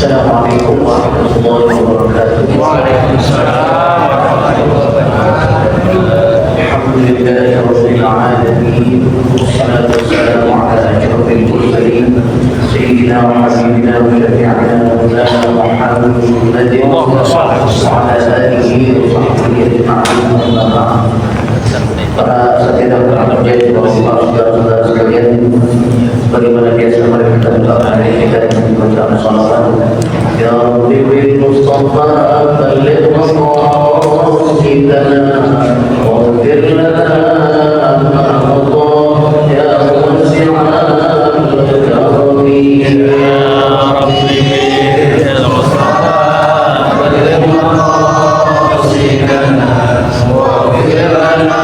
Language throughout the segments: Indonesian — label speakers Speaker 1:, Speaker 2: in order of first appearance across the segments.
Speaker 1: Assalamualaikum warahmatullahi wabarakatuh.
Speaker 2: Waalaikumsalam warahmatullahi wabarakatuh.
Speaker 1: Alhamdulillahi rabbil alamin. Wassalatu wassalamu ala asyrafil mursalin sayyidina wa habibina wa syafi'ina maulana Muhammadin wa ala alihi wa sahbihi ajma'in. Para setidak terjadi bahwa saudara-saudara sekalian, bagaimana biasa mari kita mendoakan diri kita dengan bacaan salawat. Ya Rabbi bil Mustafa balligh maqasidana waghfir lana ma mada ya wasi'al karami ya Rabbi bil Mustafa balligh maqasidana waghfir lana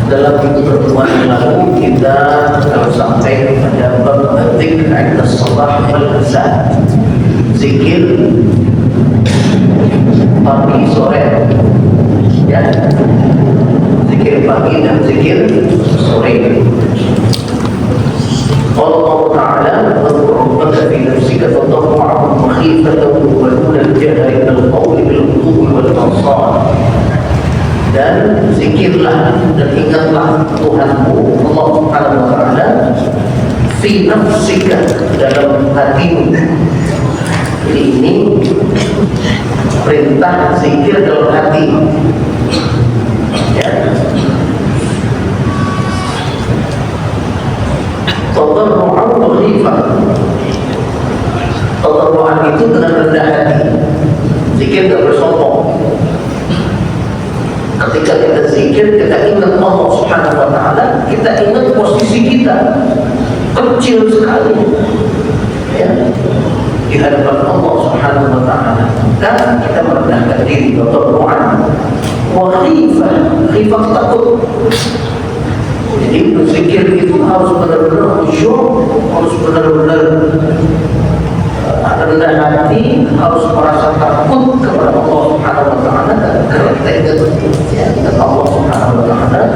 Speaker 1: dalam pertemuan yang lalu kita telah sampai pada bab dzikr 'inda shalah wal masa, zikir pagi sore, ya, zikir pagi dan zikir sore. Allah Ta'ala rabbaka fi nafsika tadarru'an wa khifatan wa duna al-jahri min al-qawli bil-ghudwi wal-asal. Dan zikirlah dan ingatlah Tuhanmu Allah Subhanahu wa Ta'ala fi nafsika, dalam hatimu. Jadi ini perintah zikir dalam hati, ya. Tadarru'an wa khifatan. Tadarru'an itu dengan rendah hati. Zikir tak bersombong. Ketika kita zikir, kita ingat Allah Subhanahu wa Ta'ala, kita ingat posisi kita kecil sekali, ya, di hadapan Allah Subhanahu wa Ta'ala, dan kita merendahkan diri, tadarru'an wa khifah. Khifah takut. Jadi berzikir itu harus benar-benar khusyuk, harus benar-benar rendah hati, harus merasa takut kepada Allah Subhanahu wa Ta'ala dan kereta dengan Allah Subhanahu wa Ta'ala.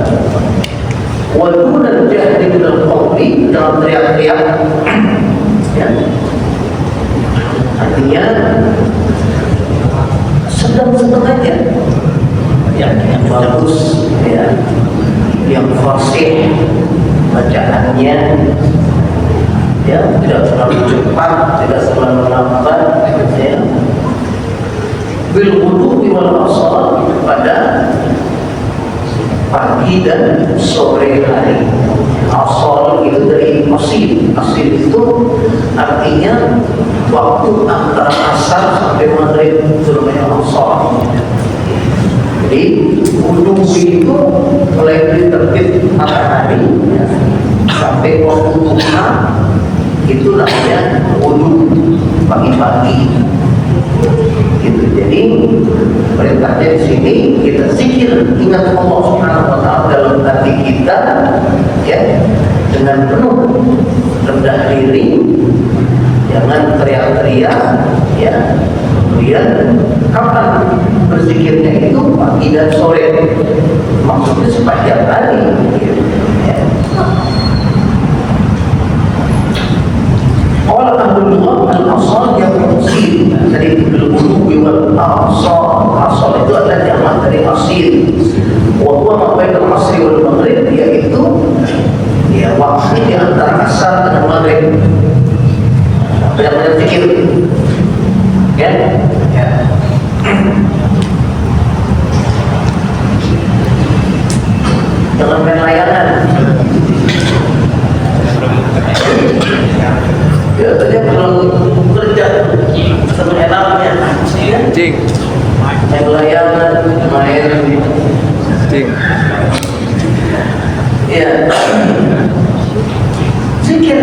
Speaker 1: Wa duna al-jahri min al-qawli, dalam teriak-teriak, ya. Artinya sedang-sedang aja, yang bagus, ya. yang fasih bacaannya, ya, tidak terlalu cepat, tidak terlalu lambat, ya. Bil wudu'i wal asal, pada pagi dan sore hari. Asal itu dari asil. Asil itu artinya waktu antara asar sampai maghrib, itu namanya asal. Jadi wudu itu mulai dari terbit matahari, ya, sampai waktu duha, itu namanya wudu pagi-pagi. Gitu. Jadi perintahnya di sini kita zikir, ingat Allah Subhanahu wa taala dalam hati kita, ya, dengan penuh rendah diri, jangan teriak-teriak, ya. Kemudian kapan berzikirnya itu pagi dan sore, maksudnya sepanjang hari, gitu, ya. Qala ahlul lugha al-asal yang asil, dari bil-wudu'i wal asal. Asal itu adalah jamak dari asil. Wa huwa ma bainal asri wal maghrib, yaitu, ya, waktu di antara asar dan maghrib. Banyak-banyak zikir, ya, ya. Jangan main layangan. Ya, tadi kalau kerja sama enaknya, ya. Main layangan, main ya, zikir.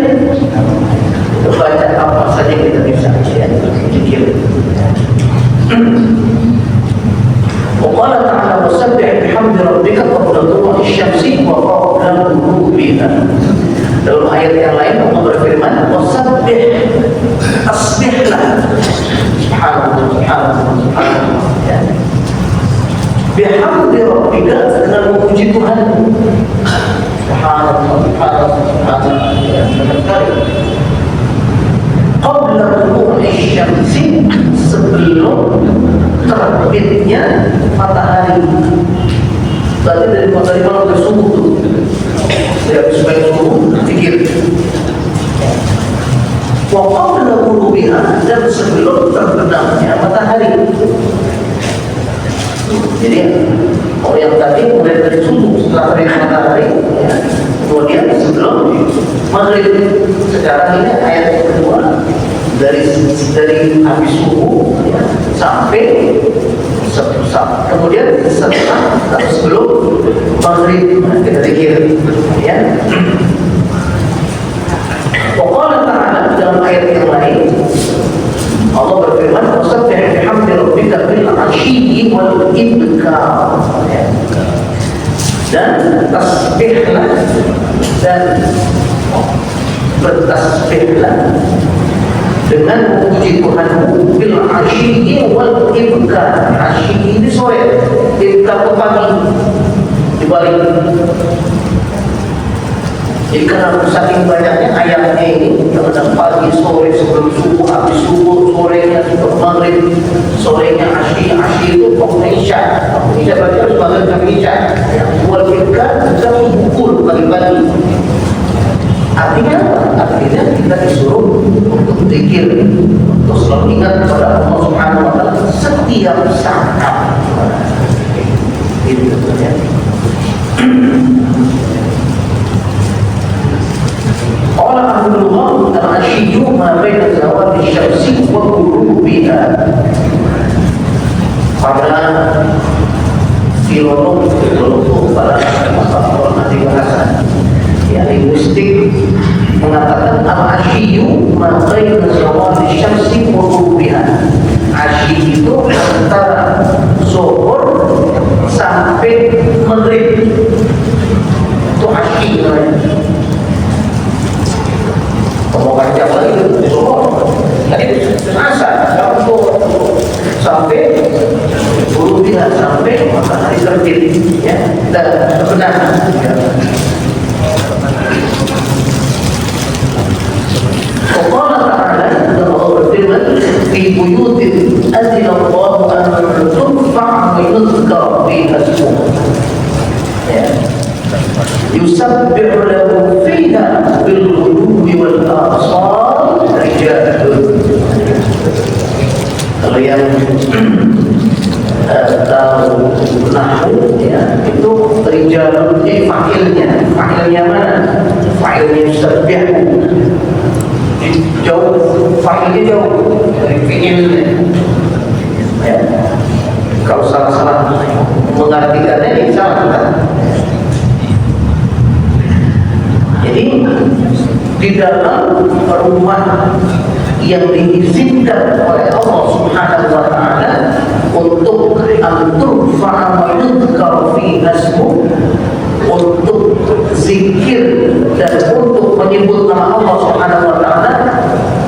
Speaker 1: Baca apa saja kita bisa, ya, zikir. وقال تعالى وسبح بحمد ربك قبل طلوع الشمس وقبل غروبها. Dalam ayat yang lain Allah berfirman, wasabbih, asbihlah, subhanallah, subhanallah, subhanallah, ya. Bihamdi rabbika, dengan memuji Tuhan, subhanallah, subhanallah, subhanallah, ya, sekali. Qabla tulu'i syamsi, sebelum terbitnya matahari. Berarti dari matahari malam ke subuh tuh, dari supaya subuh zikir. Wa qabla ghurubiha, dan sebelum terbenamnya matahari. Jadi kalau yang tadi mulai dari subuh setelah terbit matahari, ya, kemudian sebelum maghrib. Sekarang ini ayat yang kedua, dari habis subuh, ya, sampai kemudian setelah atau sebelum maghrib kita zikir, ya. Qala ta'ala, dalam ayat yang lain Allah berfirman, wasabbih bihamdi rabbika bil 'ashyi wal ibkar, ya. Dan tasbihlah dan bertasbihlah dengan memuji Tuhanmu bil 'ashyi wal ibkar. 'Ashyi ini sore, ibkar pagi, dibalik. Jika saking banyaknya ayatnya ini, yang ada pagi, sore, sebelum subuh, habis subuh, sorenya sebelum maghrib, sorenya 'ashyi. 'Ashyi itu pokoknya isya. Isya berarti harus maghrib sampai isya. Wal ibkar kita pukul pagi-pagi. Artinya kita disuruh untuk zikir, untuk selalu ingat kepada Allah Subhanahu wa taala setiap saat. Itu ya. Qala ahlul lugha al-'ashyi ma baina zawal asy-syamsi wa ghurubiha. Pada filolog para ahli bahasa, ya, linguistik mengatakan al-'ashyi ma baina zawal asy-syamsi wa ghurubiha. 'Ashyi itu antara zuhur sampai maghrib. Itu 'ashyi namanya. Pembukaan jam lagi zuhur, tadi asar sampai ghurubiha, sampai matahari terbit, ya, dan terbenam, ya. Allah Ta'ala, Allah berfirman, fi buyutin adzina Allahu an turfa' wa yuzkar fiha ismuhu, ya. yusabbihu lahu fiha bil ghudwi wal asal rijalun. Kalau yang tahu nahwu ya, itu rijalun ini fa'ilnya mana? Fa'ilnya yusabbihu jauh, fa'ilnya jauh dari fi'ilnya ya. Kalau salah-salah mengartikannya ini salah kan? Jadi di dalam rumah yang diizinkan oleh Allah Subhanahu wa taala untuk an-turfa'a wa yudhkar fiha ismuh, untuk zikir dan untuk menyebut nama Allah Subhanahu wa taala,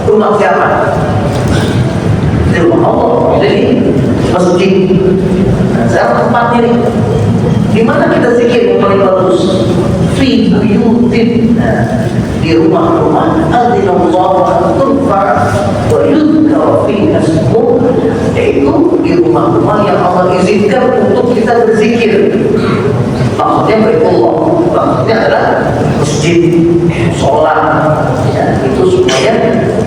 Speaker 1: rumah siapa? Di rumah Allah. Jadi masjid. Sekarang tempatnya nih, di mana kita zikir yang paling bagus? Fi buyutin, di rumah-rumah adzinallahu turfa' wa yudhkar fiha ismuh, yaitu di rumah-rumah yang Allah izinkan untuk kita berzikir. Maksudnya baitullah, maksudnya adalah masjid, sholat ya, itu supaya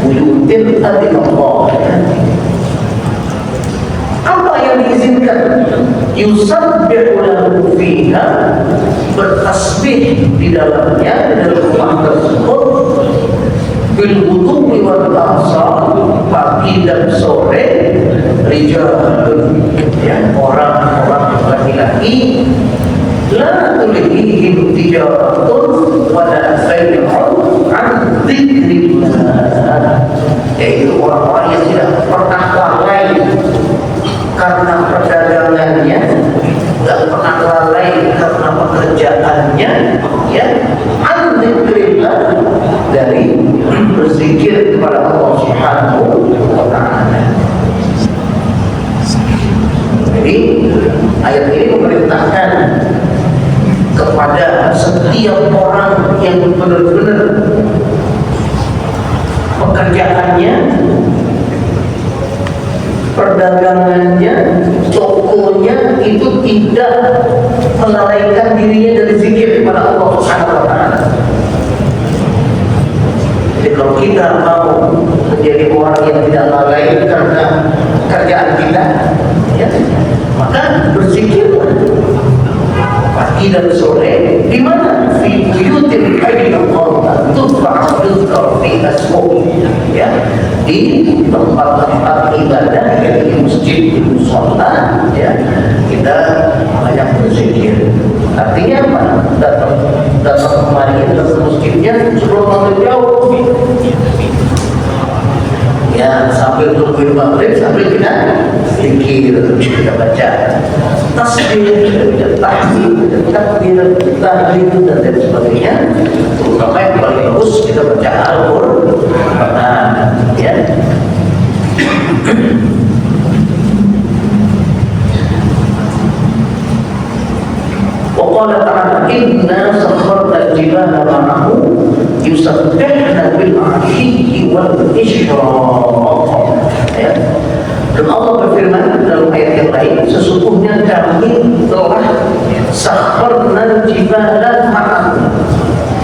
Speaker 1: buyutin adzinallahu ya. Apa yang diizinkan? Yusabbihu lahu fiha, bertasbih di dalamnya, di dalam rumah tersebut, bil ghudwi wal asal, pagi dan sore, rijalun ya, orang-orang laki-laki, la tulhihim tijaratun wala bai'un an dzikrillah, yaitu orang-orang yang tidak pernah lalai karena perdagangannya, tidak pernah lalai karena pekerjaannya ya, an dzikrillah, dari berzikir kepada Allah Subhanahu wa taala. Jadi ayat ini memerintahkan kepada setiap orang yang benar-benar pekerjaannya, perdagangannya, tokonya itu tidak melalaikan dirinya dari zikir kepada Allah Subhanahu wa taala. Jadi kalau kita mau menjadi orang yang tidak lalai karena kerjaan kita ya, maka berzikirlah pagi dan sore. Di mana? Fi buyutin Allah turfa'u yudhkar fiha ismuh ya, di tempat-tempat ibadah, ya, di masjid, di mushola ya, kita banyak berzikir. Artinya apa? Datang kemari, datang masjidnya sebelum maghrib jauh ya, sambil tungguin maghrib, sambil kita zikir, kita baca tasbih, tahmid, takbir, tahlil dan lain sebagainya. Terutama yang paling bagus kita baca Al-Qur'an ya. Wa qala ta'ala inna sakharna al-jibala ma'ahu yusabbihna bil 'ashiyyi wal ishraq ya. Dan Allah berfirman dalam ayat yang lain, sesungguhnya kami telah sakharna al-jibala ma'ahu.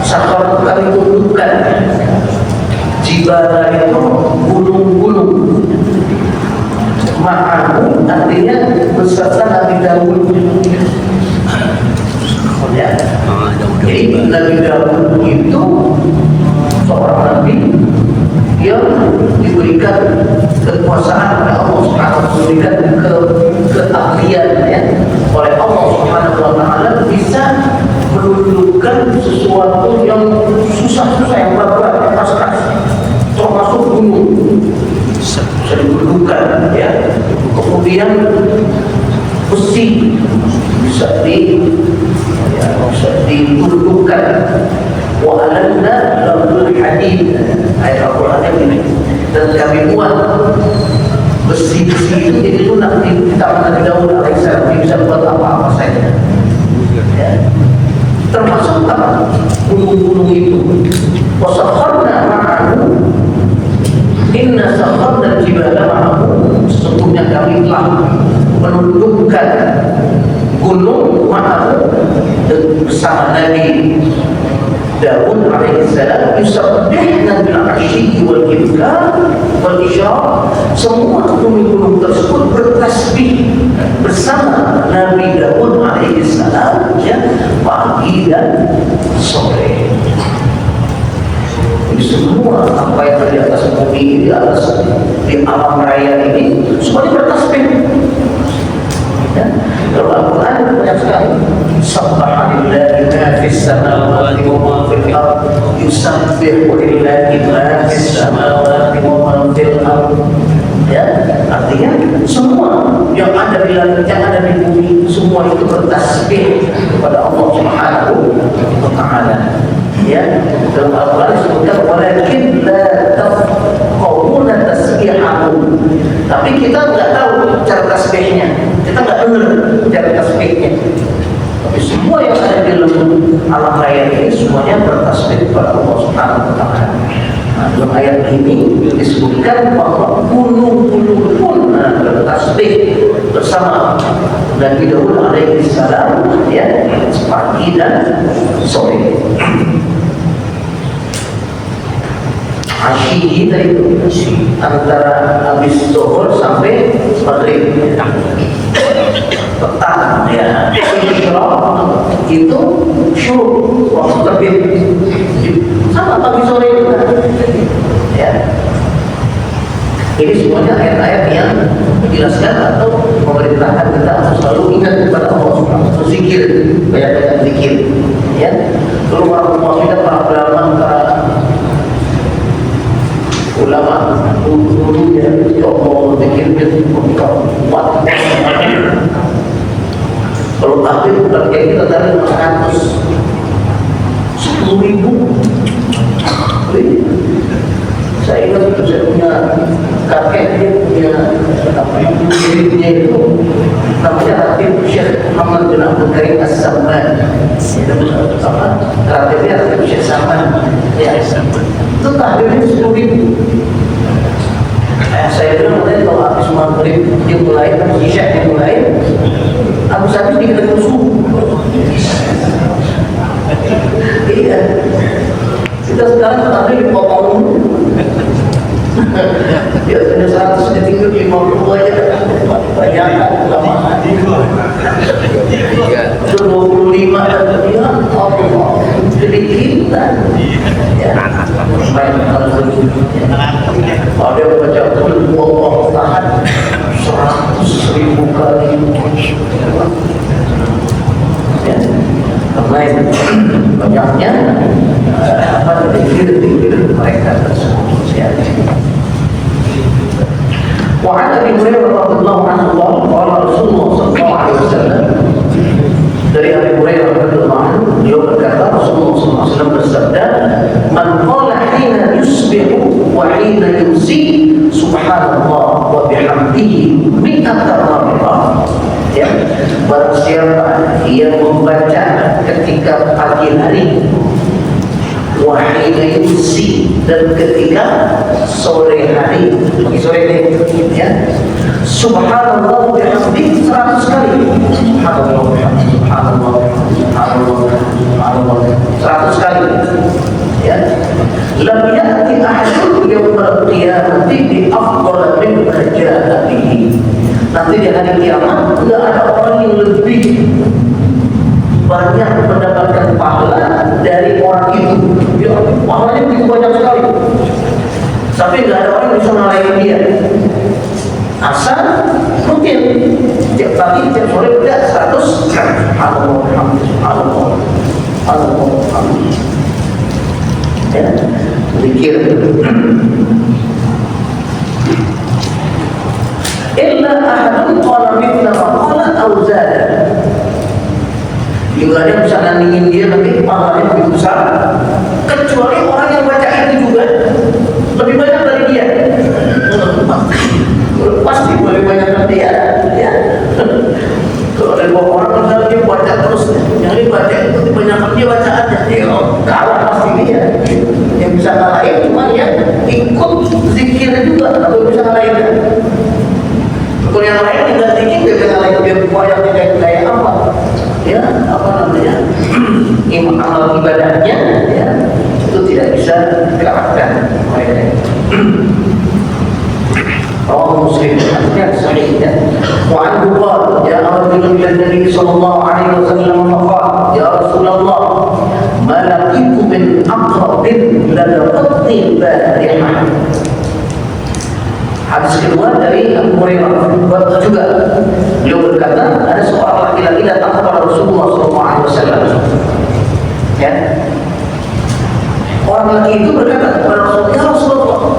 Speaker 1: Sakhar kami tundukkan, jibala itu gunung-gunung, ma'ahu artinya beserta Nabi Daud ya. Jadi Nabi Daud itu seorang nabi yang diberikan kekuasaan oleh Allah Subhanahu wa taala, diberikan keahlian ya oleh Allah Subhanahu wa taala, bisa menundukkan sesuatu yang susah-susah, yang berat-berat, yang keras-keras, termasuk gunung bisa ditundukkan ya. Kemudian besi bisa ditundukkan. Wa alanna lahul hadid, ayat Al-Quran yang ini, dan kami buat besi-besi itu jadi lunak di tangan Nabi Daud alaihissalam, bisa buat apa-apa saja ya. Termasuk apa? Gunung-gunung itu. Wa sakharna ma'ahu, inna sakharna al-jibala ma'ahu, sesungguhnya kami telah menundukkan gunung ma'ahu bersama Nabi Daud alaihissalam, yusabbihna bil 'ashyi wal ibkar wal isyraq. Semua gunung-gunung tersebut bertasbih bersama Nabi Daud alaihissalam, ya, pagi dan sore. Jadi semua apa yang ada di atas bumi, di atas di alam raya ini semuanya bertasbih. Ya. Dalam Al-Quran banyak sekali. Subhanallahi ma fis samawati wa ma fil ard, yusabbihu lillahi ma fis samawati wa ma fil ard. Ya, artinya semua yang ada di langit, yang ada di bumi, semua itu bertasbih kepada Allah Subhanahu wa taala. Ya, dalam Al-Quran disebutkan walakin la tafqahuna tasbihahum. Tapi kita nggak tahu cara tasbihnya, kita nggak dengar cara tasbihnya. Tapi semua yang ada di alam raya ini semuanya bertasbih kepada Allah Subhanahu wa taala. Nah, dalam ayat ini disebutkan bahwa gunung-gunung pun bertasbih bersama Nabi Daud alaihissalam, ya, pagi dan sore. Asyi itu antara habis zuhur sampai maghrib. Petang, ya. Itu syuruk, waktu terbit. Sama pagi sore juga. Ya. Ini semuanya ayat-ayat yang menjelaskan atau memerintahkan kita untuk selalu ingat kepada Allah Subhanahu wa taala, zikir, banyak-banyak zikir. Ya. Kalau kita para ulama dulu ya, Allah zikir kuat. Kalau takbir bukan kayak kita tadi 100 10.000. Saya ingat saya punya kakek, dia punya muridnya itu namanya Ratib Syekh Muhammad bin Abdul Karim As-Samman. Ratibnya Ratib Syekh Samman. Ya, itu takbirnya 10.000. Saya bilang kalau habis maghrib dia mulai, habis isya dia mulai, habis dikira musuh. Iya. Kita sekarang takbir dipotong. Biasanya 100 ditinggal 50 aja. Banyak lama. 25 ya Allah. Jadi kita ya. Ada yang baca Allah tahan 100.000 kali. Ya. Karena banyaknya apa dikir mereka tersebut. Ya. وعن ابي هريره رضي الله عنه قال رسول الله صلى الله عليه وسلم, dari Abi Hurairah radhiyallahu anhu, beliau berkata Rasulullah SAW bersabda, man qala hina yusbihu wa hina yumsi subhanallah wa bihamdihi mi'ata marrah. Ya, barang siapa yang membaca ketika pagi hari, wahina yumsi, dan ketika sore hari, pagi sore ini, ya, subhanallah bihamdihi 100 kali. Subhanallah, subhanallah, subhanallah, subhanallah 100 kali. Ya, lam ya'ti ahadun yawmal qiyamati bi afdal min qira'atihi. Nanti di hari kiamat tidak ada orang yang lebih banyak mendapatkan pahala dari orang itu. Ya, pahalanya begitu banyak sekali. Tapi tidak ada orang yang bisa ngalahin dia. Asal mungkin tiap pagi, tiap sore udah 100. Subhanallah, subhanallah, subhanallah. Ya, zikir. Illa ahadun qala mithla ma qala aw zada. Juga ada yang bisa nandingin dia, tapi pahalanya lebih besar. Kecuali orang yang baca itu juga lebih banyak dari dia. Pasti lebih banyak dari dia. Ya. Kalau ada 2 orang misalnya dia baca terus, yang ini baca itu kebanyakan dia bacaannya, dia kalah pasti dia. Yang bisa ngalahin cuma yang ikut zikirnya juga, atau bisa ngalahin. Kalau yang lain tidak zikir, dia bisa ngalahin, dia banyak kayak apa? Ya, apa namanya? amal ibadahnya ya, itu tidak bisa dikalahkan oleh رواه مسلم حديث صحيح وعنه قال جاء رجل الى النبي صلى الله عليه وسلم فقال يا رسول الله ما لقيت من اقرب لدغتني البارحه. Hadis kedua dari Abu Hurairah juga beliau berkata ada seorang laki-laki datang kepada Rasulullah SAW. Ya, orang laki itu berkata kepada Rasulullah, ya Rasulullah,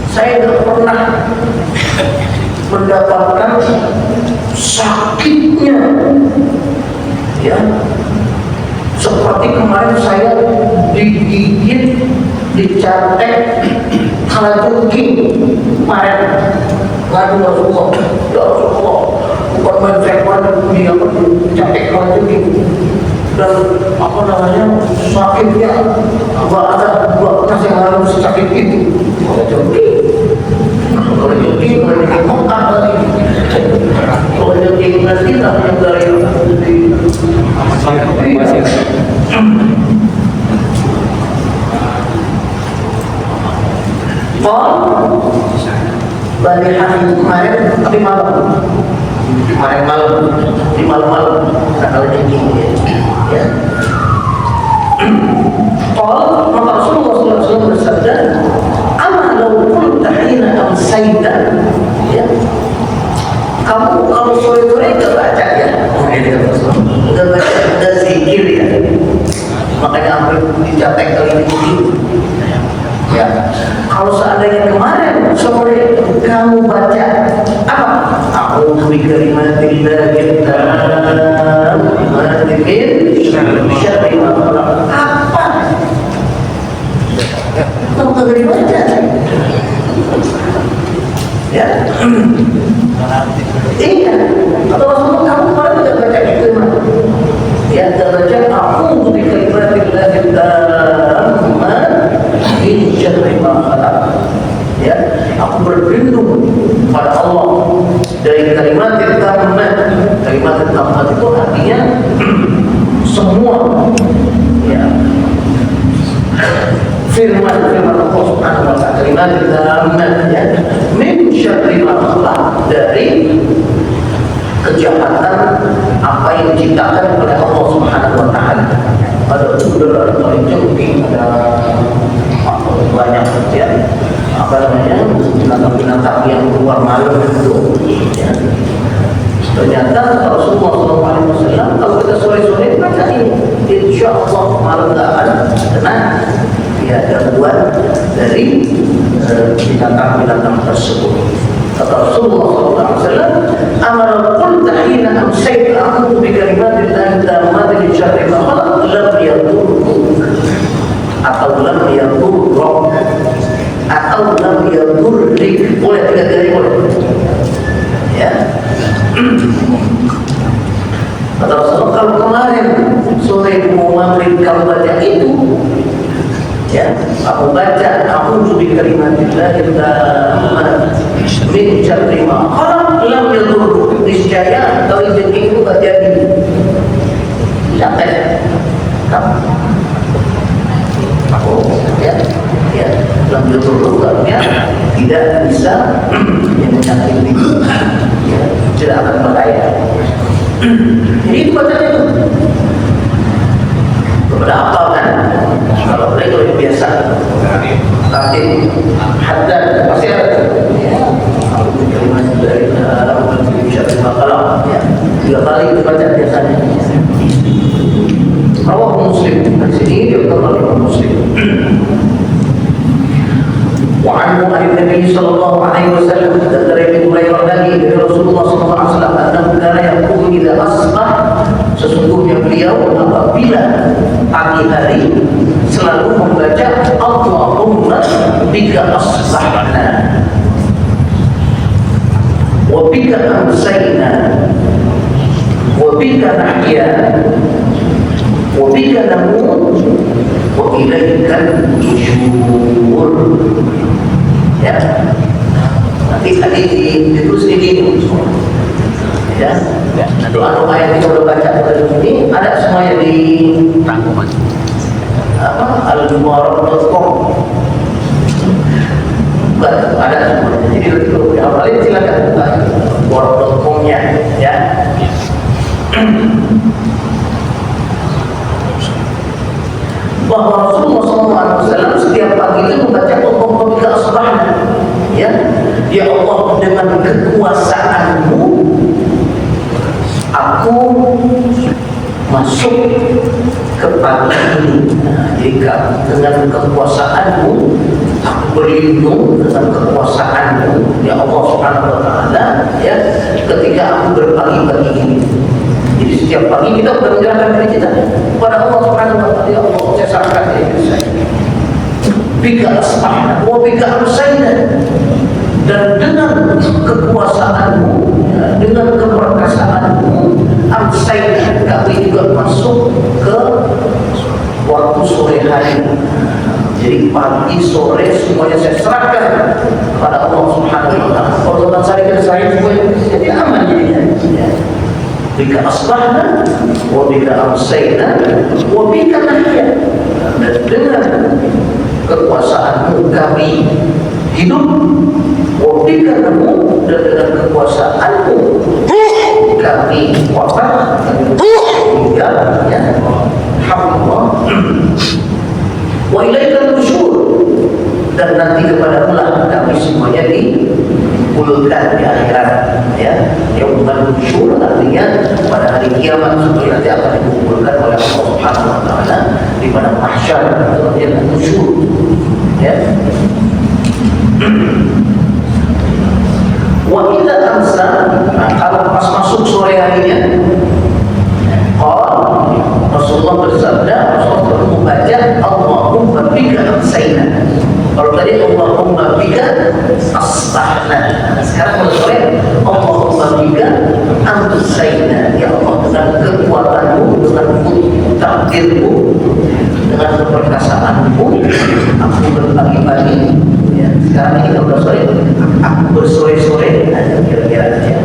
Speaker 1: saya tidak pernah mendapatkan sakitnya, ya, seperti kemarin saya digigit, dicatek, kalajengking kemarin. Ngadu Rasulullah, ya Rasulullah, bukan main sekwan dia dicatek kalajengking dan apa namanya sakitnya nggak ada bekas yang harus sakit itu. Kalau jogging mengangkat lagi. Kalau jogging nanti namanya dari balik hari kemarin tapi malam. Kemarin malam di malam kalau jogging ya. Maka Rasulullah SAW bersabda, "Ama law qulta hina amsayta." Ya. Kamu kalau sore-sore enggak baca ya. Enggak baca, enggak zikir ya. Makanya hampir dicatat kali ini. Ya. Kalau seandainya kemarin sore kamu baca apa? A'udzu bikalimatillahi tammati min syarri ma khalaq. Apa? Kamu kagak dibaca. Ya. Iya. Atau Rasulullah kamu kemarin tidak baca itu mah. Ya, baca a'udzu bikalimatillahi tammati min syarri ma khalaq. Ya, aku berlindung pada Allah dari kalimat tamat. Kalimat tamat itu artinya semua ya firman Allah Subhanahu wa ta'ala, kalimat tamat ya min syarri ma khalaq, dari kejahatan apa yang diciptakan oleh Allah Subhanahu wa ta'ala. Ada ular, ada cengking, ada banyak ya, apa namanya, binatang-binatang yang keluar malam itu ya. Ternyata Rasulullah SAW kalau kita sore-sore baca ini, insya Allah malam tidak akan kena ya gangguan dari binatang-binatang tersebut. Kata Rasulullah SAW, "Amar qulta hina amsayta a'udzu bikalimatillahi tammati min syarri ma khalaq lam yadurruk," atau lam yadurruk, atau lam yadurrik, boleh tiga kali boleh. Ya. Kata Rasulullah, kalau kemarin sore mau maghrib kamu baca itu, ya, aku baca a'udzu bikalimatillahi tammati min syarri ma khalaq lam yadurruk, niscaya kalau jengking itu gak jadi capek kamu. Ya, ya, lam yadurruk artinya tidak bisa yang menyakiti, ya, tidak akan berbahaya. Jadi itu bacanya itu beberapa kan, kalau mereka lebih biasa tapi haddad pasti ada ya, kalimat dari bisa bermakna ya, 3 kali dibaca biasanya. Rawah Muslim, di sini dikatakan oleh Muslim. وعنه عن النبي صلى الله عليه وسلم dari Abu Hurairah lagi dari Rasulullah SAW annahu kana yaqulu idza asbah, sesungguhnya beliau apabila pagi hari selalu membaca Allahumma bika asbahna wa bika amsayna wa bika nahya wa bika namut wa ilaikal nusyur. Ya, nanti tadi ditulis di sini Ya. Doa-doa yang kita udah baca ini ada semuanya di
Speaker 2: Rangkuman.
Speaker 1: al-mubarak.com. Bukan, ada semuanya. Jadi kalau yang paling silakan buka al-mubarak.com-nya ya. Bahwa Rasulullah SAW setiap pagi itu membaca Allahumma bika asbahna, ya, ya Allah, dengan kekuasaanmu aku masuk ke pagi ini. Jika dengan kekuasaanmu aku berlindung, dengan kekuasaanmu ya Allah Subhanahu wa Ta'ala, ya, ketika aku berpagi-pagi ini. Jadi setiap pagi kita bergerakkan diri kita kepada Allah Subhanahu wa Ta'ala. Ya Allah, saya serahkan diri saya. Bika asbahna wa bika amsayna, dan dengan kekuasaanmu, ya, dengan keperkasaanmu, amsayna, kami juga masuk ke waktu sore hari. Jadi pagi, sore, semuanya saya serahkan kepada Allah Subhanahu wa Ta'ala. Kalau teman saya semuanya jadi aman jadinya. Ya. Bika asbahna wa bika amsayna wa bika nahya, dan dengan kekuasaanmu kami hidup, wa bika namu, dan dengan kekuasaanmu kami wafat, meninggal, ya. Alhamdulillah. Wa ilaikal nusyur, dan nanti kepadamu lah kami semuanya dikumpulkan di akhirat, ya. Yaumul nusyur artinya pada hari kiamat semuanya nanti akan dikumpulkan oleh Allah Subhanahu wa Ta'ala di padang mahsyar, artinya nusyur, ya. Wa idza amsa, kalau pas masuk sore harinya, Rasulullah bersabda, Rasulullah membaca Allahumma bika amsayna. Kalau tadi Allahumma bika asbahna, sekarang kalau sore Allahumma bika amsayna. Ya Allah, dengan kekuatanmu, dengan takdirmu, dengan keperkasaanmu, aku berpagi-pagi, ya. Sekarang ini kita udah sore, aku bersore-sore, kira-kira aja.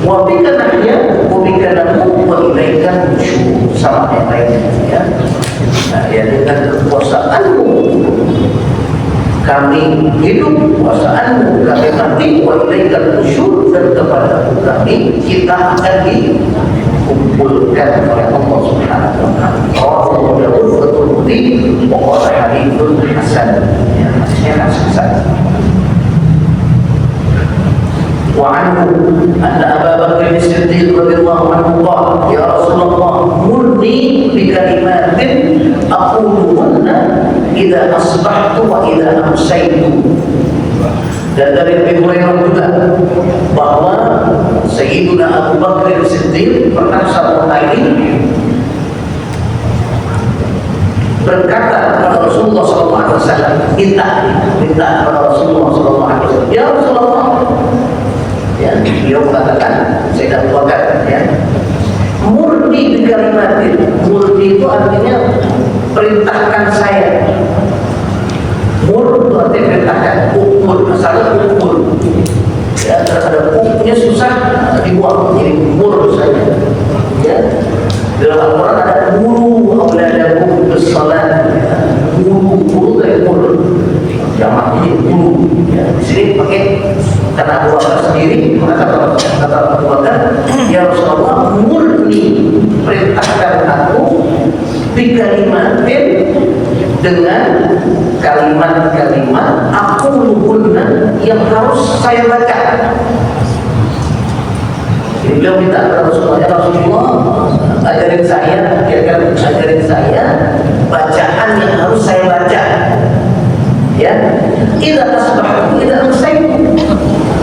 Speaker 1: Wa bika nahya wa bika namu wa ilaika nusyur, sama yang lainnya, ya. Nah, ya, dengan kekuasaanmu kami hidup, kekuasaanmu kami mati, wa ilaika nusyur, dan kepadamu kami kita akan dikumpulkan oleh Allah Subhanahu wa Ta'ala. Rawahu Dawud wa Tirmidzi wa qala haditsun hasan, ya, hadisnya hasan. وعنه أن أبا بكر الصديق رضي الله عنه قال يا رسول الله مرني بكلمات أقولهن إذا أصبحت وإذا أمسيت. Dan dari Abu Hurairah juga bahwa Sayyiduna Abu Bakar Siddiq pernah satu kali berkata kepada Rasulullah SAW, minta kepada Rasulullah SAW, ya Rasulullah, ya, beliau mengatakan, saya dah buatkan, ya, murni di kalimatin. Murni itu artinya perintahkan saya. Mur itu artinya perintahkan. Ukur, asalnya ukur, ya, terhadap ukurnya susah dibuang, jadi mur saja, ya. Dalam Al-Quran ada guru auladakum bis-shalah, guru dari mur, jamaknya guru, ya. Di sini pakai karena Abu Bakar sendiri mengatakan, kata Abu Bakar, ya Rasulullah, murni perintahkan aku bikalimatin, dengan kalimat-kalimat aku luhunna yang harus saya baca. Jadi beliau minta kepada Rasulullah, ya Rasulullah, ajarin saya, kira-kira ajarin saya bacaan yang harus saya baca, ya. Idza asbahtu idza amsaytu,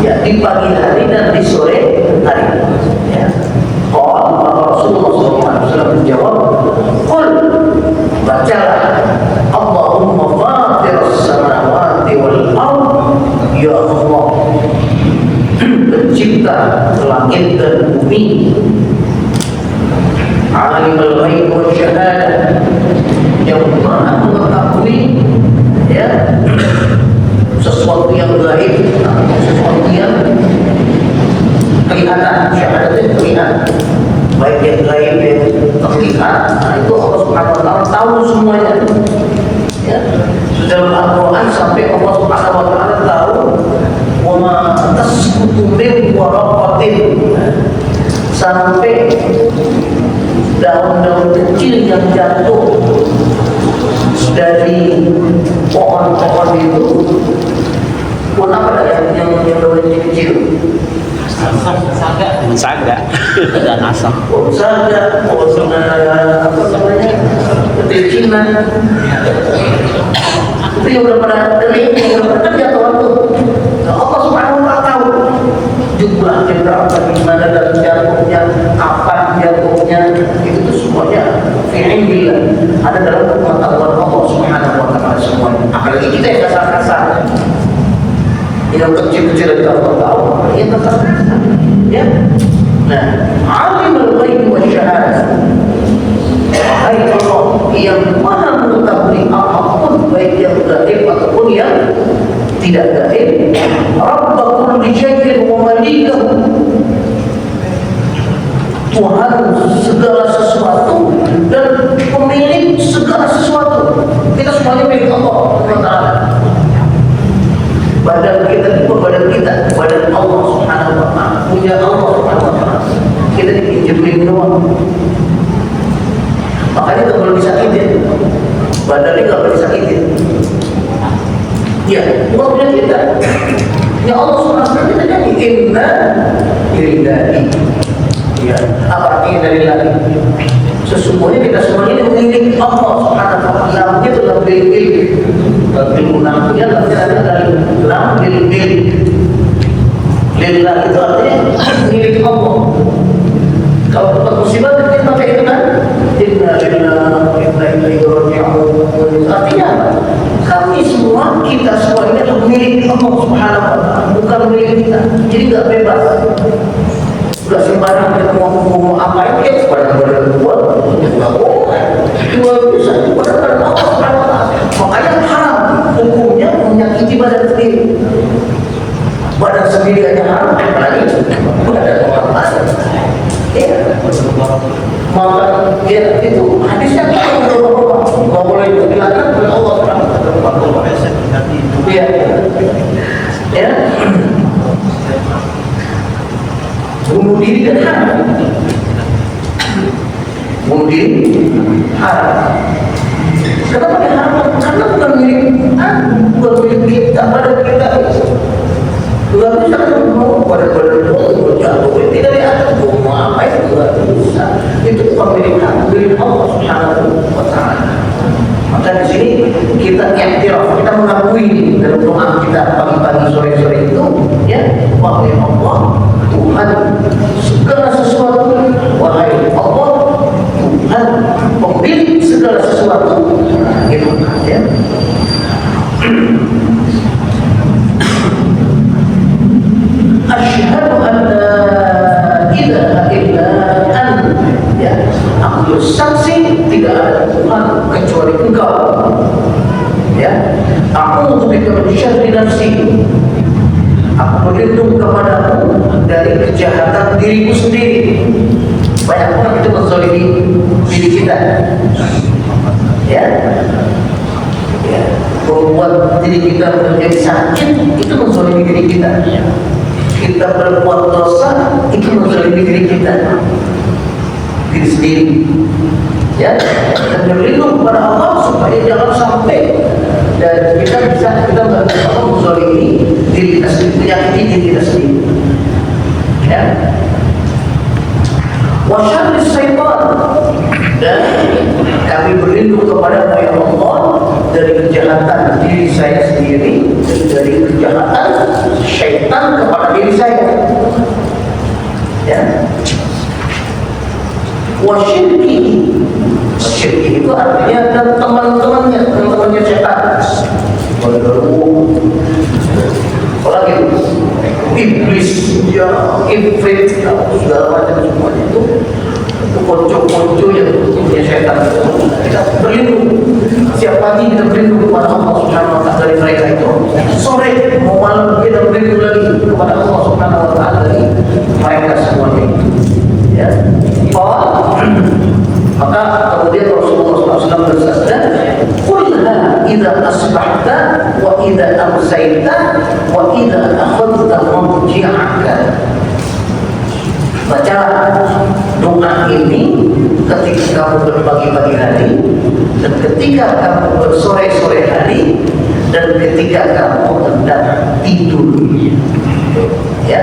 Speaker 1: ya, di pagi hari dan di sore hari, ya. Rasulullah SAW menjawab, qul, bacalah, Allahumma fatiras samawati wal ardh, ya Allah, pencipta langit dan bumi, alimul ghaib wa syahadah, yang maha mengetahui, ya, sesuatu yang gaib, sesuatu yang kelihatan, syahadah daun-daun kecil yang jatuh dari pohon-pohon itu pun apa yang daun kecil?
Speaker 2: Saga dan asam.
Speaker 1: Pohon saga, pohon apa namanya? Petikinan. Itu yang udah pada kering, yang udah pada jatuh waktu. Allah Subhanahu wa Ta'ala tahu jumlahnya berapa, di mana dan jatuhnya, kapan jatuhnya, itu tuh semuanya fi'ilillah, ada dalam pengetahuan Allah Subhanahu wa Ta'ala semuanya. Apalagi kita yang kasar-kasar, yang kecil-kecil itu Allah tahu, yang kasar-kasar, ya. Nah, alimul ghaib wa syahadah, wahai Allah yang maha mengetahui apapun, baik yang gaib ataupun yang tidak gaib. Rabb kulli syai'in wa malikahu, Tuhan segala sesuatu dan pemilik segala sesuatu. Kita semuanya milik Allah Taala. Badan kita itu badan kita, badan Allah Subhanahu wa Ta'ala, punya Allah Subhanahu wa Ta'ala. Kita dipinjemin doang. Makanya nggak boleh disakitin. Badannya nggak boleh disakitin. Ya, bukan punya kita. Ya Allah Subhanahu wa Ta'ala kita jadi inna lillahi. Ya, apa artinya dari lagi? Sesungguhnya kita semuanya memiliki Allah Subhanahu wa Ta'ala. Itu lebih ilmu namanya dari lam bil lillah, itu artinya memiliki Allah. Kalau tempat musibah kita pakai itu kan inna lillahi wa inna ilaihi raji'un. Artinya apa? Kami semua, kita semua ini adalah milik Allah Subhanahu wa Ta'ala, bukan milik kita. Jadi nggak bebas. Udah sembarang kita mau apa itu sembarang buat nggak boleh. Jual bisa sembarang Allah Subhanahu wa Ta'ala. Makanya haram hukumnya menyakiti badan sendiri. Badan sendiri aja haram, apalagi badan orang lain. Ya, maka ya itu hadisnya nggak boleh dilakukan oleh Allah Subhanahu wa Ta'ala. Ya, ya. Bunuh diri dan haram. Bunuh diri haram. Kenapa dia haram? Karena bukan milik kita, badan kita. Tidak bisa mau badan-badan jatuh, tidak diatur mau apa itu tidak bisa. Itu pemilikan milik Allah Subhanahu wa Ta'ala. Maka di sini kita i'tiraf, kita mengakui dalam doa kita pagi-pagi sore-sore itu, ya, wahai Allah Tuhan segala sesuatu, wahai Allah Tuhan pemilik segala sesuatu. Itu ya. Asyhadu an la ilaha illa anta, ya, aku bersaksi tidak ada Tuhan kecuali Engkau. Ya, aku bika min syarri nafsi, aku berlindung kepadamu dari kejahatan diriku sendiri. Banyak orang itu menzalimi diri kita, ya, ya, membuat diri kita menjadi sakit, itu menzalimi diri kita. Kita berbuat dosa, itu menzalimi diri kita, diri sendiri. Ya, dan berlindung kepada Allah supaya jangan sampai dan kita nggak bisa menzalimi diri kita sendiri, menyakiti diri kita sendiri. Ya. Wa syarri syaitan, dan kami berlindung kepada ya Allah dari kejahatan diri saya sendiri, dari kejahatan syaitan kepada diri saya. Ya. Wa syirki, syirki itu artinya dan teman-temannya setan. Apalagi iblis, ya, ifrit, segala macam semuanya itu ponco-ponco yang punya setan. Kita berlindung. Siap pagi kita berlindung kepada Allah Subhanahu wa Ta'ala dari mereka itu. Sore mau malam kita berlindung lagi kepada Allah Subhanahu wa Ta'ala dari mereka semuanya. Ya. Maka kemudian Rasulullah SAW bersabda, "Qulha idza asbahta wa idza amsayta wa idza akhadta marji'aka." Baca doa ini ketika kamu berpagi-pagi hari, dan ketika kamu bersore-sore hari, dan ketika kamu hendak tidur. Ya,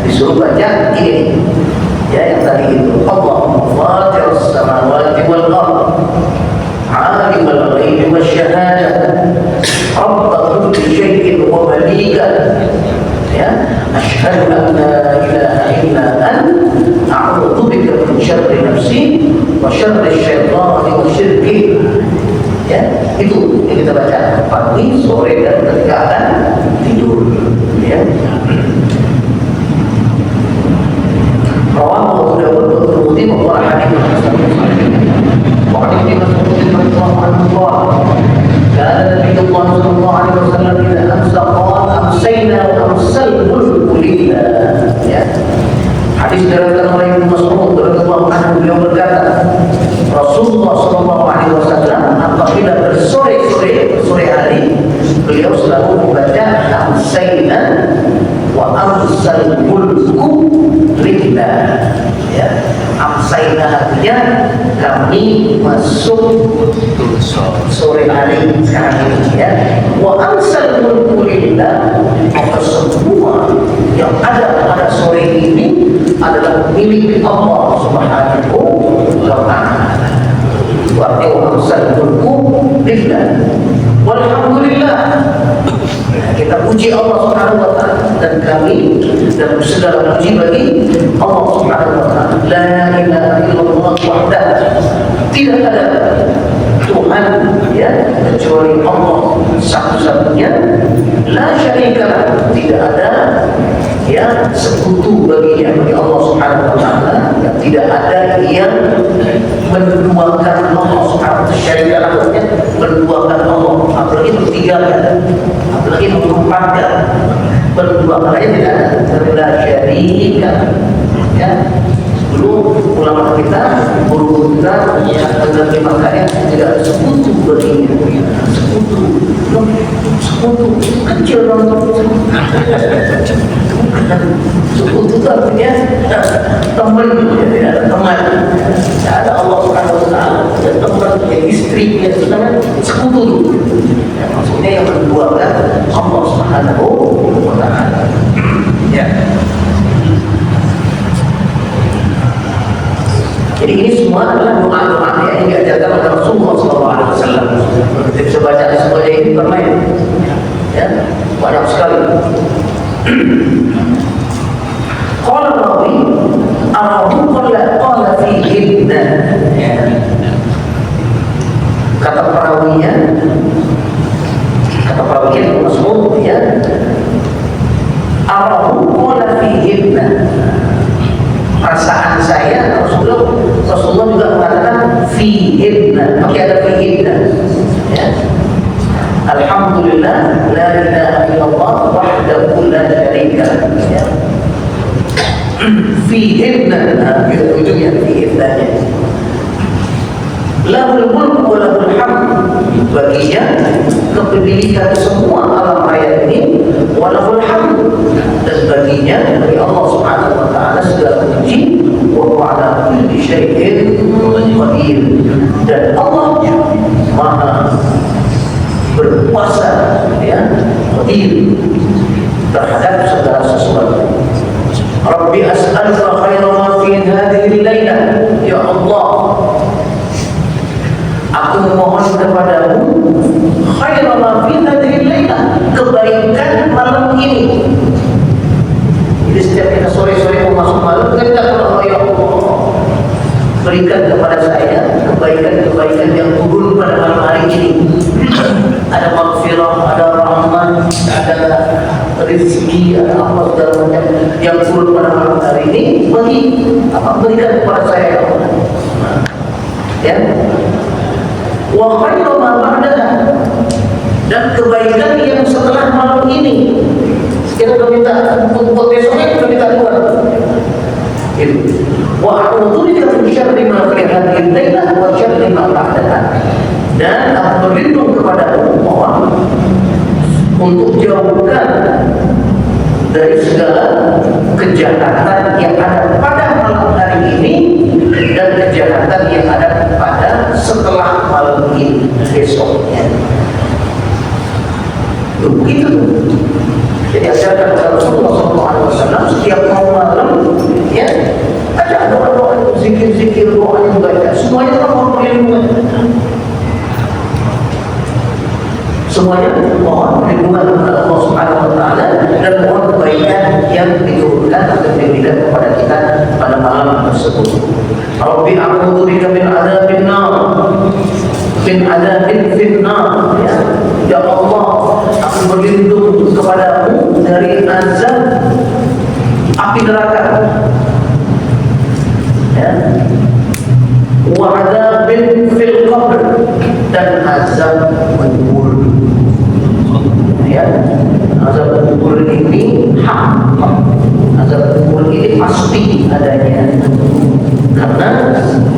Speaker 1: disuruh baca ini. Ya, yang tadi itu. Allahumma fatirus samawati wal ardh, alimul ghaibi wasyahadah, rabb kulli syai'in wa malikah. Ya, asyhadu an la ilaha illa anta, a'udzu bika min syarri nafsi wa syarri syaitani wa syirki. Ya, itu yang kita baca pagi, sore, dan ketika akan tidur. Ya. Rawahu Abu Dawud wa Tirmidzi wa qala hadits hasan. Wa an Ibnu Mas'ud radhiyallahu anhu qala kana Nabiyyullah sallallahu alaihi wasallam idza amsa qala amsayna wa amsal mulku lillah. Ya. Hadis dari Ibnu Mas'ud radhiyallahu anhu, beliau berkata, Rasulullah sallallahu alaihi wasallam apabila bersore hari, beliau selalu membaca amsayna wa amsal mulku lillah. Ya, amsayna artinya kami masuk sore hari sekarang ini, ya. Wa amsal mulku lillah, maka semua yang ada pada sore ini adalah milik Allah Subhanahu wa ta'ala. Wa amsal mulku lillah, walhamdulillah. Kita puji Allah Subhanahu wa ta'ala, dan kami dalam segala puji bagi Allah Subhanahu wa ta'ala. La ilaha illallah wahdah, tidak ada Tuhan, ya, kecuali Allah satu-satunya. La syarika, tidak ada, ya, sekutu baginya, bagi Allah Subhanahu wa ta'ala. Ya, tidak ada yang menduakan Allah Subhanahu wa ta'ala. Syarika artinya menduakan Allah, apalagi bertigakan, apalagi merupakan berduakan aja tidak ada. La syarika, ya. Dulu ulama kita, guru kita menerjemahkannya tidak ada sekutu baginya. Sekutu kecil dong. Sekutu itu artinya teman, ya, tidak ada teman. Tidak ada Allah Subhanahu wa ta'ala, dan teman, ya, istri, ya, sekutu. Ya, maksudnya yang menduakan Allah Subhanahu wa ta'ala. Ya. Jadi ini semua adalah doa-doa yang diajarkan oleh Rasulullah SAW. Kita bisa baca semuanya ini bermain, ya, banyak sekali. Qala rawi arahu qala fihinna. Kata perawinya Mas'ud, ya, arahu qala fihinna. Perasaan saya, Rasulullah juga mengatakan fihinna, pakai ada fihinna, ya. Alhamdulillah, la ilaha illallah wahdahu la syarika lah, ya. Fihinna, gitu ujungnya fihinnanya. Lahul mulk wa lahul hamd, baginya kepemilikan semua alam raya ini, wa lahul hamd, dan baginya, bagi Allah Subhanahu wa ta'ala, segala puji. Wa huwa ala kulli syai'in qadir, dan Allah Maha berkuasa, ya, qadir terhadap segala sesuatu. Rabbi as'aluka khairan ma fi hadhihi al-lailah, ya Allah, aku memohon kepadamu khairan ma fi hadhihi al-lailah, kebaikan malam ini. Jadi setiap kita sore-sore mau masuk malam, kita berdoa, ya Allah, berikan kepada saya kebaikan-kebaikan yang turun pada malam hari ini. Ada maghfirah, ada rahmat, ada rezeki, ada apa segala macam yang turun pada malam hari ini. Berikan kepada saya, ya Allah. Ya. Wa khairu ma ba'daha, dan kebaikan yang setelah malam ini. Kita minta untuk besoknya, kita minta keluar. Wa a'udzu bika min syarri ma fi hadhihi al-lailah wa syarri ma ba'daha, dan aku berlindung kepadamu, mohon untuk jauhkan dari segala kejahatan yang ada pada malam hari ini dan kejahatan yang ada pada setelah malam ini besoknya. Begitu. Jadi ajarkan Rasulullah SAW setiap malam, ya, ada doa-doa, zikir-zikir, doa yang baca, semuanya mohon perlindungan. Semuanya mohon perlindungan kepada Allah Subhanahu Wa Taala dan mohon kebaikan yang diturunkan atau diberikan kepada kita pada malam tersebut. Rabbi a'udzu bika min adzabin nar, min adzabin finnar. Ya Allah, aku berlindung kepadamu dari azab api neraka. Ya. Wa adzabin fil qabr, dan azab kubur. Ya, azab kubur ini hak. Azab kubur ini pasti adanya. Karena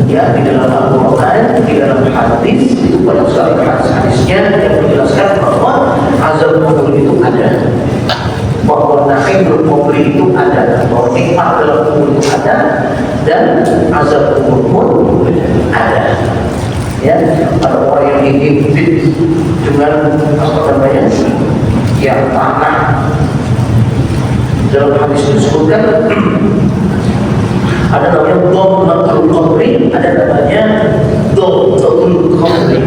Speaker 1: ya di dalam Al-Quran, di dalam hadis itu banyak sekali hadisnya yang menjelaskan bahwa azab kubur itu ada, bahwa na'imul kubur itu ada, bahwa nikmat dalam kubur itu ada, dan azab kubur pun ada. Ya, ada orang yang hidup dengan apa namanya, yang tanah. Dalam hadis disebutkan ada namanya dhammatul qabri, ada namanya dhammatul qabri.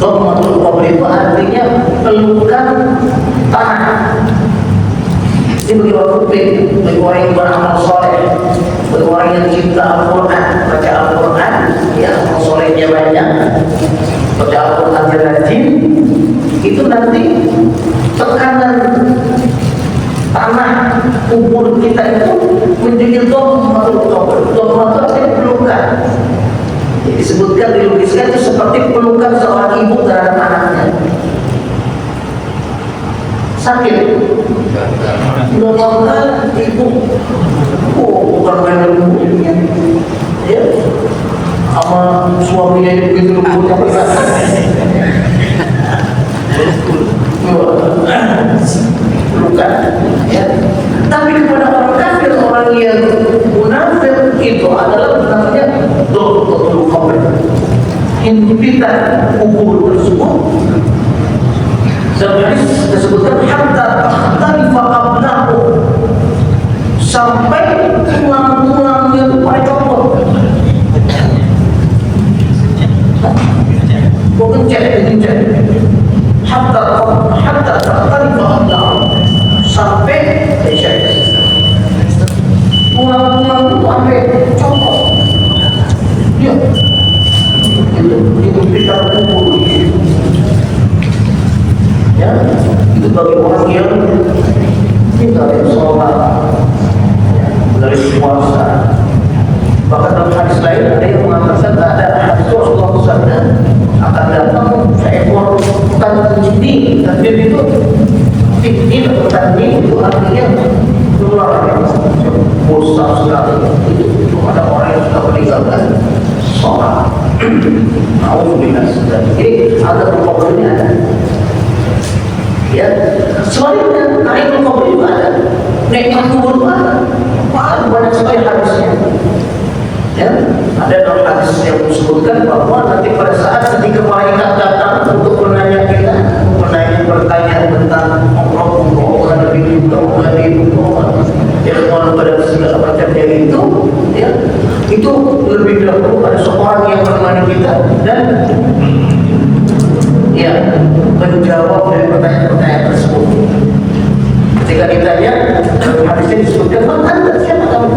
Speaker 1: Dhammatul qabri itu artinya pelukan tanah. Ini bagi orang mukmin, bagi orang yang beramal soleh, bagi orang yang cinta Al-Quran, baca Al-Quran, ya amal solehnya banyak, baca Al-Quran yang rajin, itu nanti tekanan tanah kubur kita itu menjadi dhammatul qabr. Dhammatul artinya pelukan. Disebutkan, dilukiskan itu seperti pelukan seorang ibu terhadap anaknya. Sakit, udah makan ibu, bukan main lembutnya, ya, sama suaminya begitu lembutnya pelukan, ya. Tapi kepada orang kafir, orang yang munafik itu adalah namanya dhammatul qabr, himpitan kubur tersebut. Dalam hadis disebutkan hatta takhtalifa qablahu, sampai tulang-tulangnya itu pada copot. Kencet. Hatta takhtalifa qablahu, sampai tulang-tulang itu sampai copot. Ya, itu kita kubur. Ya, itu bagi orang yang kita dari sholat, ya, dari puasa. Bahkan dalam hadis lain ada yang mengatakan ada hadis Rasulullah SAW akan datang seekor tanjin. Tanjin itu tinggi atau tanjin itu artinya ular yang besar sekali. Itu ada orang yang sudah meninggalkan sholat. Alhamdulillah. Jadi ada pokoknya ada. Ya, sebaliknya naik kubur juga ada, nikmat kubur juga ada. Banyak sekali hadisnya. Ya, ada dalam hadis yang disebutkan bahwa nanti pada saat ketika malaikat datang untuk menanya kita, bertanya tentang Allah lebih yang pada segala macamnya itu, ya, itu lebih dahulu ada seorang yang menemani kita dan ya menjawab dari pertanyaan-pertanyaan tersebut. Ketika ditanya, hadisnya disebutkan, "Anda siapa kamu?"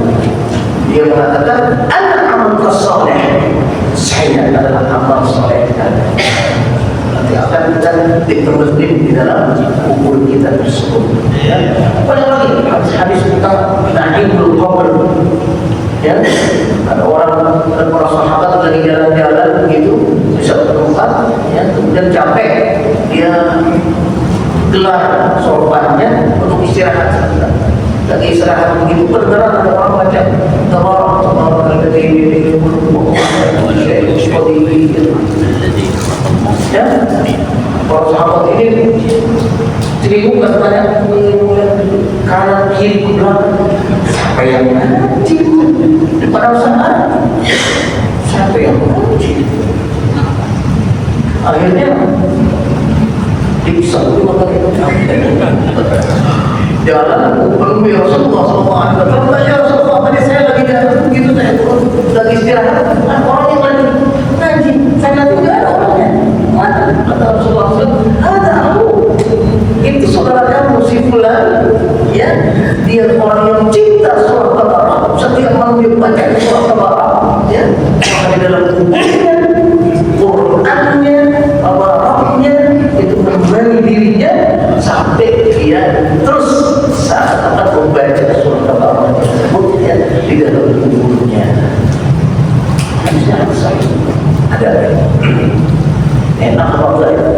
Speaker 1: Dia mengatakan, "Ana amal saleh." Saya adalah amal saleh. Nanti akan kita diperlebih di dalam kubur kita tersebut. Ya. Banyak lagi hadis tentang na'imul qabr. Ya, ada orang dan para sahabat lagi jalan-jalan begitu di satu tempat, ya, kemudian capek, dia gelar sorbannya untuk istirahat. Lagi istirahat begitu kedengaran ada orang baca tabarak alladzi bi mulkihi. Ya, para sahabat ini bingung katanya, kanan kiri belakang, siapa yang ngaji? Pada saat siapa yang menguji? Akhirnya dipisah dulu kali jalan belum ya Rasulullah SAW. Kalau ya Rasulullah tadi saya lagi jalan begitu, saya lagi istirahat, orang yang lagi ngaji, saya lihat tidak ada orangnya. Mana? Kata Rasulullah SAW, ada aku. Itu saudara kamu si fulan, ya, dia orang yang cinta surat Al-Baqarah. Setiap malam dia baca surat Al-Baqarah, ya, di dalam tubuhnya, Qurannya, Al-Baqarahnya itu memberi dirinya sampai dia terus saat akan membaca surat Al-Baqarah tersebut, ya, di dalam tubuhnya. Hadisnya ada enak apa ya?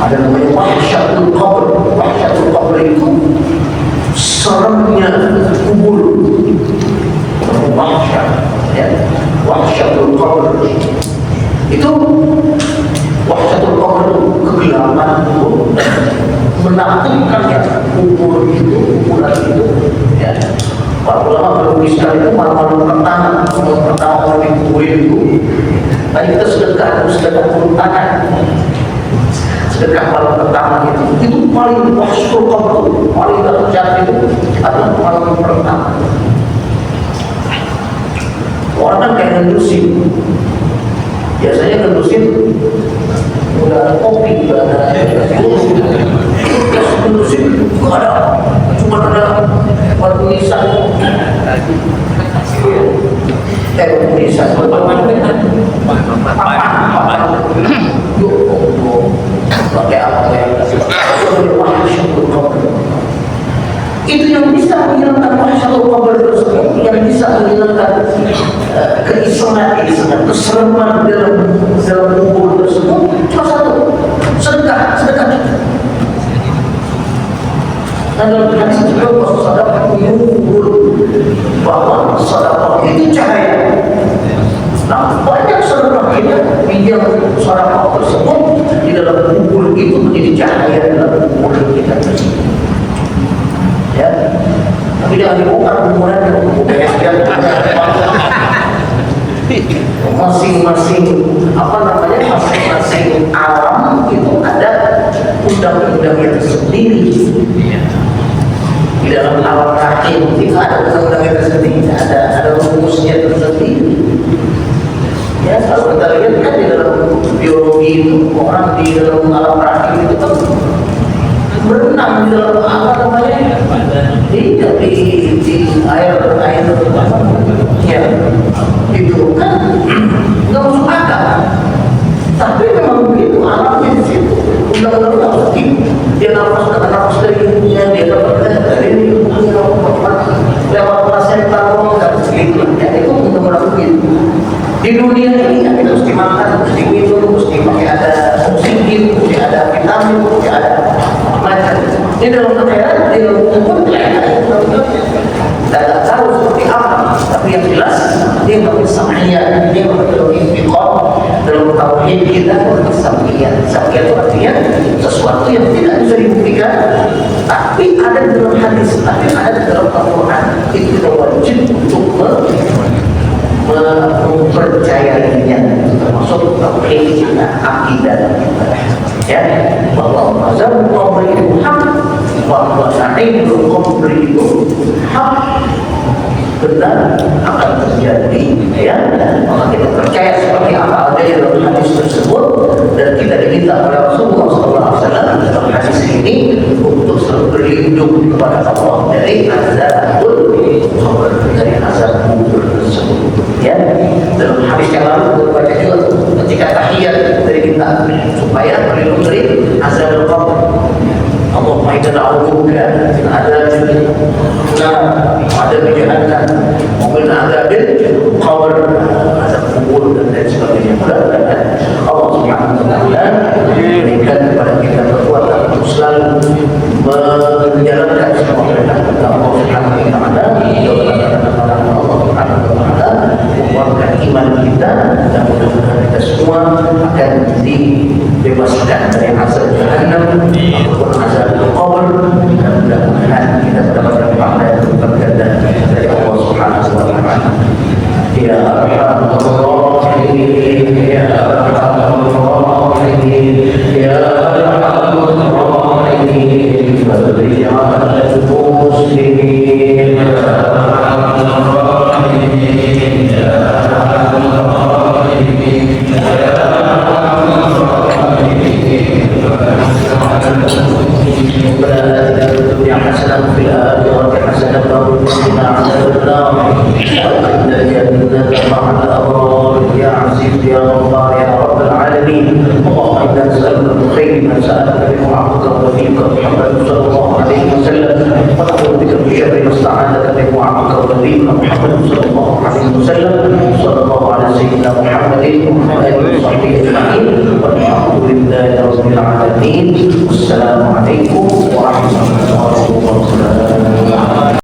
Speaker 1: Ada namanya wahsyatul qabr. Wahsyatul qabr itu seremnya kubur. Wahsyat, ya. Wahsyatul qabr itu wahsyatul qabr itu kegelapan itu menakutkan, ya, kubur itu, kuburan itu, ya. Para ulama berkisah itu malam-malam pertama orang dikuburin itu. Tadi kita sedekah turun tangan. Sedekah malam pertama itu paling wahsyul qabr, paling dahsyat itu adalah malam pertama. Orang kan kayak ngendusin, biasanya ngendusin udah ada kopi, udah ada ngendusin nggak ada, cuma ada batu nisan. Nisan pakai apa ya? Itu yang bisa menghilangkan wahsyatul qabr tersebut, yang bisa menghilangkan keislaman, kesereman dalam kubur tersebut. Cuma satu, sedekah. Dan dalam hadis juga bahwa sedekah kubur, bahwa sedekah itu cahaya. Nah, banyak sedekah yang sedekah tersebut di dalam kubur itu menjadi cahaya dalam kubur kita. Ya, tapi jangan dibongkar kuburan masing-masing masing-masing alam itu ada undang-undangnya tersendiri. Di dalam alam rahim itu ada undang-undangnya tersendiri, ada rumusnya tersendiri. Ya, kalau kita lihat kan di dalam biologi itu, orang di dalam alam rahim itu kan berenang di dalam apa namanya, di air ya, itu kan nggak masuk akal, tapi memang begitu alamnya di situ. Undang-undang dia nafas dari dia dapat dari ini lewat placenta dan segitu, ya, itu undang-undang begitu. Di dunia ini kan kita mesti makan, mesti minum, mesti pakai ada oksigen, mesti ada vitamin, mesti ada macam. Ini dalam negara, di dalam umum tidak tahu seperti apa, tapi yang jelas dia pakai sam'iyah, dia pakai intiqam. Dalam tauhid kita pakai sam'iyah. Sam'iyah itu artinya sesuatu yang tidak bisa dibuktikan, tapi ada di dalam hadis, tapi ada di dalam Al-Quran. Itu kita wajib untuk mempercayainya, termasuk tauhid kita, akidah kita, ya, bahwa mazhab qabr itu hak, bahwa na'imul qabr itu hak, benar akan terjadi, ya. Maka kita percaya seperti apa ada dalam hadis tersebut, dan kita diminta oleh Rasulullah SAW dalam hadis ini untuk selalu berlindung kepada Allah dari azabul qabr, dari azab kubur tersebut. Ya, dalam hadis yang lalu baca juga ketika tahiyat dari kita supaya berlindung dari azab qabr. Allahumma inna na'udzubika min adzabil nar, adzabil jahannam, wa min adzabil qabr, azab kubur dan lain sebagainya. Mudah-mudahan Allah Subhanahu wa taala memberikan kepada kita kekuatan untuk selalu menjalankan semua perintah Allah Subhanahu wa taala, menguatkan iman kita, dan mudah-mudahan kita semua akan dibebaskan dari azab jahannam ataupun azab kubur. Mudah-mudahan kita mendapatkan pahala dan berkah dari Allah Subhanahu wa taala. Ya Arhamar Rahimin, ya Arhamar Rahimin, ya Arhamar Rahimin, fadli 'alal muslimin, ya Arhamar Rahimin, ya Arhamar Rahimin, ya يا حسنة في الآخرة حسنة وقنا عذاب النار وأدخلنا الجنة مع الأبرار يا عزيز يا غفار يا رب العالمين. اللهم إنا نسألك من خير ما سألك منه عبدك ونبيك محمد صلى الله عليه وسلم ونعوذ بك من شر ما استعاذك منه عبدك ونبيك محمد صلى الله عليه وسلم. صلى الله على سيدنا محمد وآله وصحبه أجمعين والحمد لله رب العالمين. والسلام